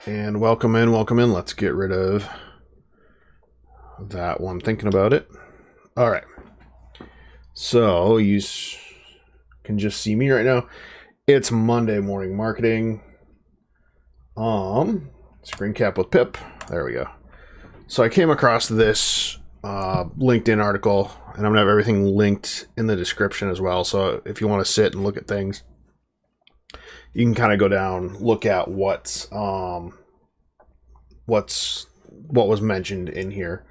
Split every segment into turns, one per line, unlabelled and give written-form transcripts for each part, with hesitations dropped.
And welcome in, welcome in. Let's get rid of that one. Thinking about it. All right. So you can just see me right now. It's Monday morning marketing. Screen cap with Pip. There we go. So I came across this LinkedIn article, and I'm gonna have everything linked in the description as well. So if you want to sit and look at things, you can kind of go down, look at what was mentioned in here,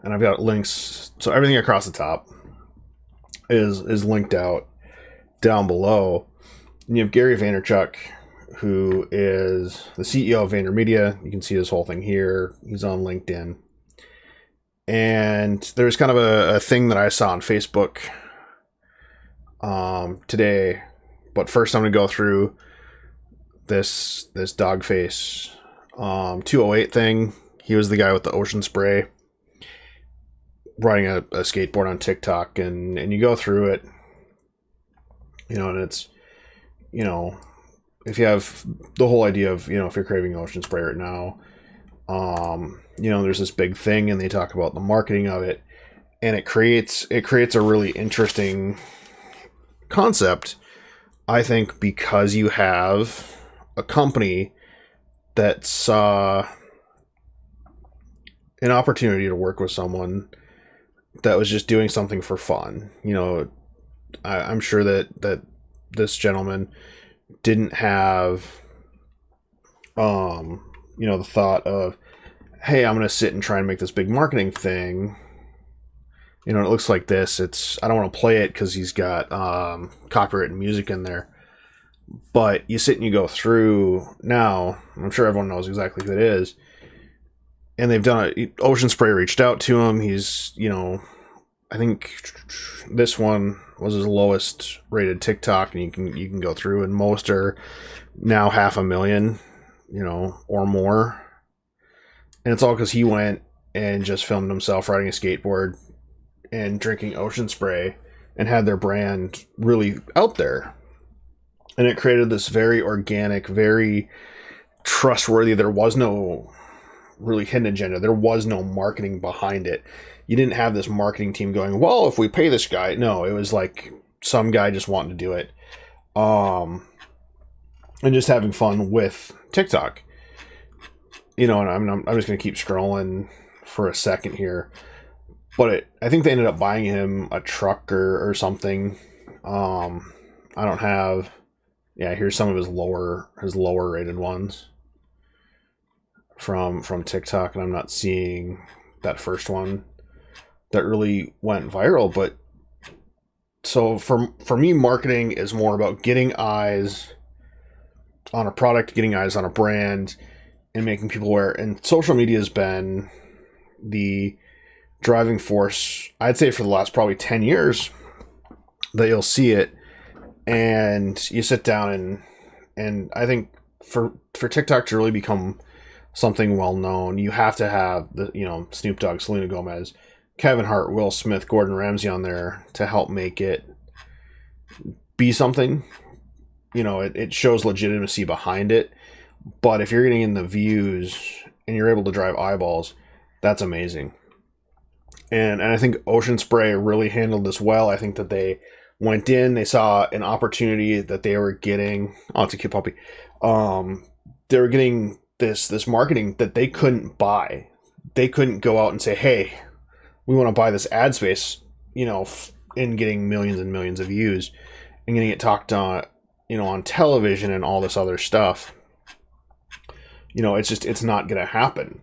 and I've got links. So everything across the top is linked out down below. And you have Gary Vaynerchuk, who is the CEO of VaynerMedia. You can see his whole thing here. He's on LinkedIn. And there's kind of a thing that I saw on Facebook today. But first I'm going to go through this dog face 208 thing. He was the guy with the ocean spray riding a skateboard on TikTok, and you go through it, and it's, if you have the whole idea of, if you're craving ocean spray right now, there's this big thing, and they talk about the marketing of it, and it creates a really interesting concept, I think, because you have a company that saw an opportunity to work with someone that was just doing something for fun. I'm sure that this gentleman didn't have, the thought of, hey, I'm going to sit and try and make this big marketing thing. It looks like this. I don't want to play it because he's got copyrighted music in there. But you sit and you go through now, I'm sure everyone knows exactly who it is. And they've done it. Ocean Spray reached out to him. He's, I think this one was his lowest rated TikTok, and you can go through, and most are now 500,000, or more. And it's all because he went and just filmed himself riding a skateboard and drinking Ocean Spray and had their brand really out there. And it created this very organic, very trustworthy. There was no really hidden agenda. There was no marketing behind it. You didn't have this marketing team going, well, if we pay this guy. No, it was like some guy just wanting to do it. And just having fun with TikTok. And I'm just going to keep scrolling for a second here. But I think they ended up buying him a truck or something. I don't have... Yeah, here's some of his lower rated ones from TikTok, and I'm not seeing that first one that really went viral. But so for me, marketing is more about getting eyes on a product, getting eyes on a brand, and making people aware. And social media has been the driving force, I'd say, for the last probably 10 years that you'll see it. And you sit down and I think for TikTok to really become something well known, you have to have the Snoop Dogg, Selena Gomez, Kevin Hart, Will Smith, Gordon Ramsay on there to help make it be something. It shows legitimacy behind it. But if you're getting in the views and you're able to drive eyeballs, that's amazing. And I think Ocean Spray really handled this well. I think that they went in, they saw an opportunity that they were getting. Oh, it's a cute puppy. They were getting this marketing that they couldn't buy. They couldn't go out and say, hey, we want to buy this ad space, in getting millions and millions of views and getting it talked on, on television and all this other stuff. It's not going to happen.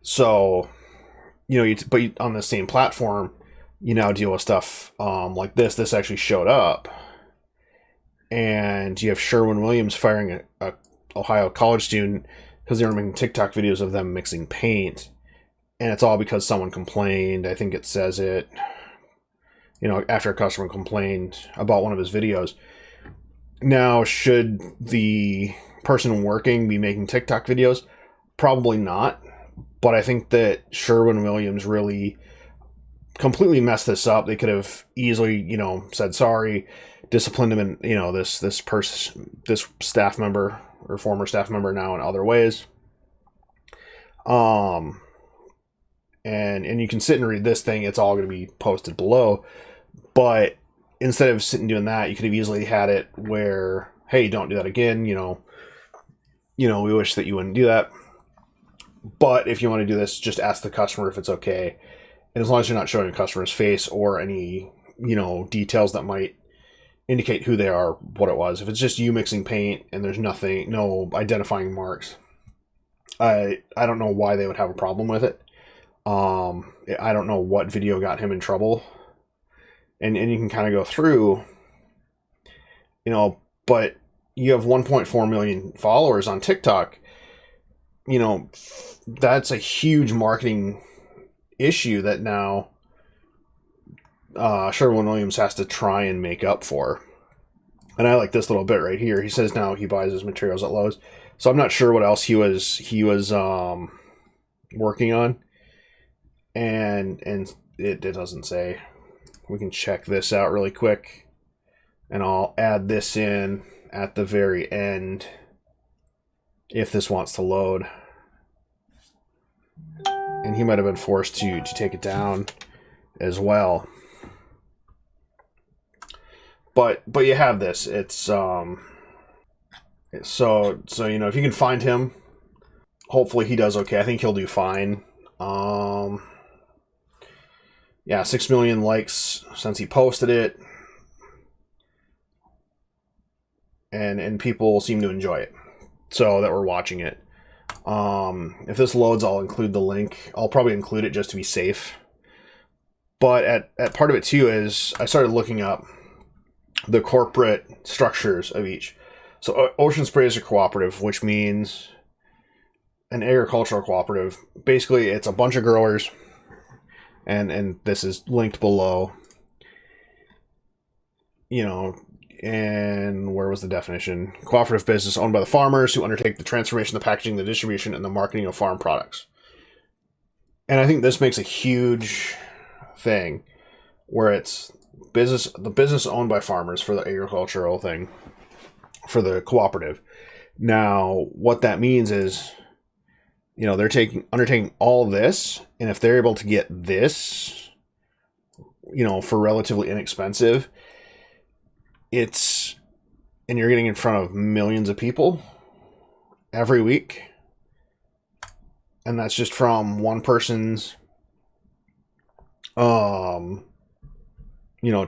So, but on the same platform, you now deal with stuff like this. This actually showed up. And you have Sherwin Williams firing a Ohio college student because they were making TikTok videos of them mixing paint. And it's all because someone complained. I think it says it, after a customer complained about one of his videos. Now, should the person working be making TikTok videos? Probably not. But I think that Sherwin Williams really completely messed this up. They could have easily, said sorry, disciplined him, and this staff member or former staff member now in other ways. Um, and you can sit and read this thing. It's all going to be posted below. But instead of sitting doing that, you could have easily had it where, hey, don't do that again. We wish that you wouldn't do that. But if you want to do this, just ask the customer if it's okay. And as long as you're not showing a customer's face or any, details that might indicate who they are, what it was. If it's just you mixing paint and there's nothing, no identifying marks, I don't know why they would have a problem with it. I don't know what video got him in trouble. And you can kind of go through, but you have 1.4 million followers on TikTok. That's a huge marketing issue that now Sherwin-Williams has to try and make up for. And I like this little bit right here. He says now he buys his materials at Lowe's. So I'm not sure what else he was working on. And it doesn't say. We can check this out really quick. And I'll add this in at the very end if this wants to load. And he might have been forced to take it down as well. But you have this. It's so if you can find him, hopefully he does okay. I think he'll do fine. 6 million likes since he posted it. And people seem to enjoy it. So that we're watching it. If this loads, I'll include the link. I'll probably include it just to be safe. But at part of it too is I started looking up the corporate structures of each. So Ocean Spray is a cooperative, which means an agricultural cooperative. Basically, it's a bunch of growers, and this is linked below. And where was the definition? Cooperative business owned by the farmers who undertake the transformation, the packaging, the distribution, and the marketing of farm products. And I think this makes a huge thing where it's the business owned by farmers for the agricultural thing, for the cooperative. Now, what that means is, they're undertaking all this, and if they're able to get this, for relatively inexpensive, and you're getting in front of millions of people every week, and that's just from one person's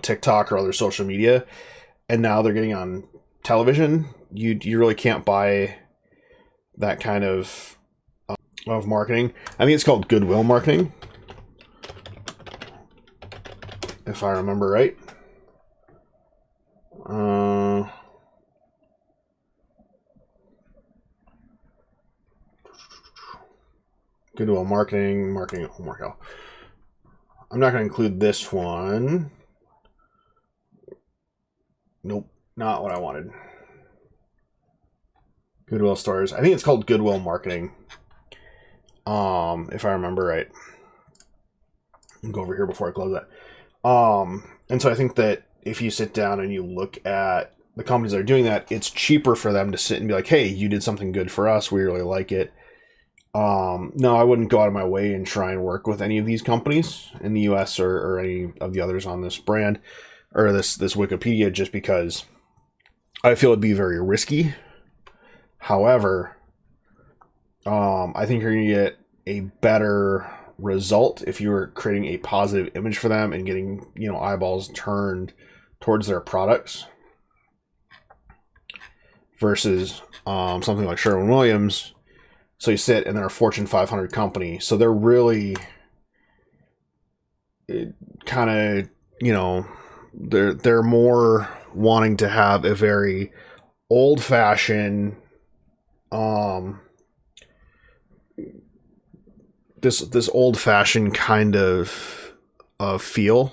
TikTok or other social media, and now they're getting on television. You really can't buy that kind of marketing. I think it's called goodwill marketing, if I remember right. Goodwill marketing, homework. I'm not going to include this one. Nope, not what I wanted. Goodwill stores. I think it's called goodwill marketing. If I remember right. I'll go over here before I close that. And so I think that if you sit down and you look at the companies that are doing that, it's cheaper for them to sit and be like, hey, you did something good for us. We really like it. No, I wouldn't go out of my way and try and work with any of these companies in the US or any of the others on this brand or this Wikipedia, just because I feel it'd be very risky. However, I think you're going to get a better result if you were creating a positive image for them and getting, eyeballs turned towards their products versus something like Sherwin-Williams. So you sit and they're a Fortune 500 company. So they're really kind of, they're more wanting to have a very old-fashioned this old-fashioned kind of feel.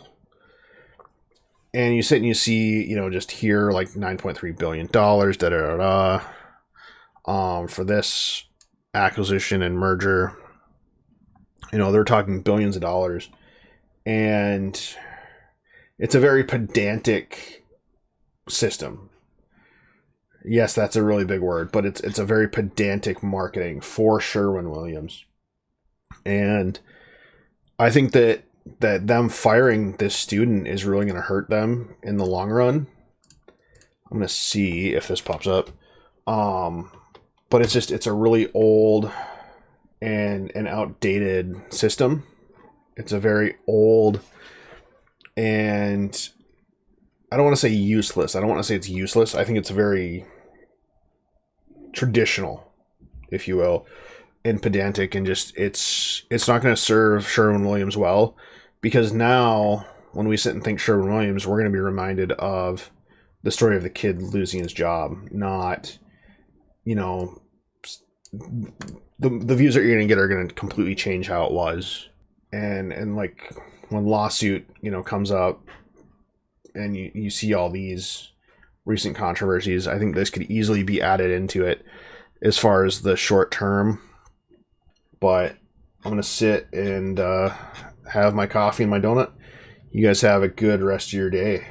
And you sit and you see, just here like $9.3 billion, for this acquisition and merger. They're talking billions of dollars. And it's a very pedantic system. Yes, that's a really big word, but it's a very pedantic marketing for Sherwin-Williams. And I think that them firing this student is really going to hurt them in the long run. I'm going to see if this pops up. But it's a really old and an outdated system. It's a very old, and I don't want to say useless. I don't want to say it's useless. I think it's very traditional, if you will, and pedantic, and just it's not going to serve Sherwin-Williams well, because now when we sit and think Sherwin-Williams, we're going to be reminded of the story of the kid losing his job, not, you know, the views that you're going to get are going to completely change how it was. And like when lawsuit, comes up and you see all these recent controversies, I think this could easily be added into it as far as the short term. But I'm going to sit and have my coffee and my donut. You guys have a good rest of your day.